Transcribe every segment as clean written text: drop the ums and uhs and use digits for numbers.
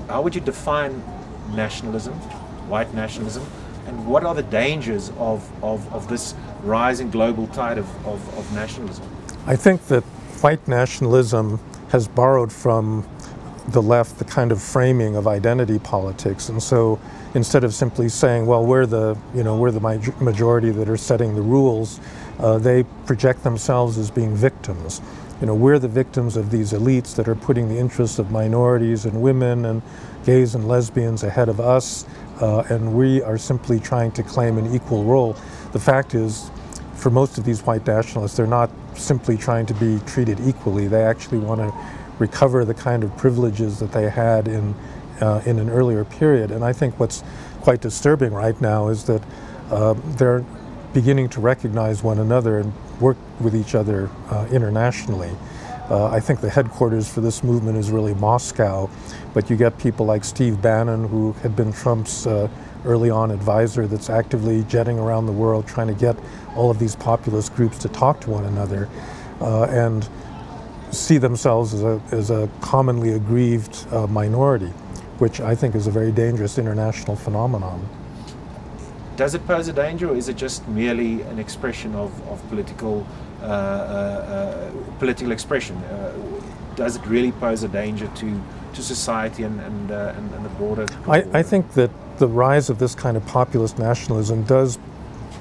how would you define nationalism, white nationalism, and what are the dangers of this rising global tide of nationalism? I think that white nationalism has borrowed from the left the kind of framing of identity politics, and so instead of simply saying, well, we're the majority that are setting the rules, they project themselves as being victims. We're the victims of these elites that are putting the interests of minorities and women and gays and lesbians ahead of us, and we are simply trying to claim an equal role. The fact is, for most of these white nationalists, they're not simply trying to be treated equally. They actually want to recover the kind of privileges that they had in an earlier period. And I think what's quite disturbing right now is that they're beginning to recognize one another and work with each other internationally. I think the headquarters for this movement is really Moscow, but you get people like Steve Bannon, who had been Trump's early on advisor, that's actively jetting around the world trying to get all of these populist groups to talk to one another and see themselves as a commonly aggrieved minority, which I think is a very dangerous international phenomenon. Does it pose a danger, or is it just merely an expression of political expression? Does it really pose a danger to society and the broader? I think that the rise of this kind of populist nationalism does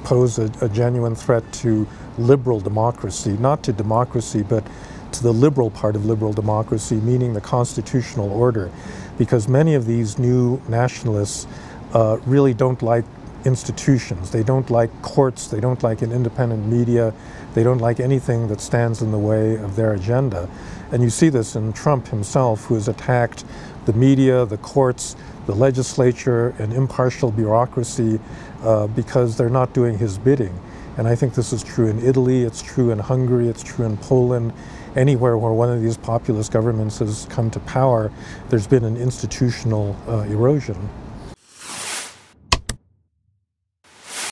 pose a genuine threat to liberal democracy, not to democracy, but to the liberal part of liberal democracy, meaning the constitutional order, because many of these new nationalists really don't like institutions. They don't like courts, they don't like an independent media, they don't like anything that stands in the way of their agenda. And you see this in Trump himself, who has attacked the media, the courts, the legislature, and impartial bureaucracy because they're not doing his bidding. And I think this is true in Italy, it's true in Hungary, it's true in Poland. Anywhere where one of these populist governments has come to power, there's been an institutional erosion.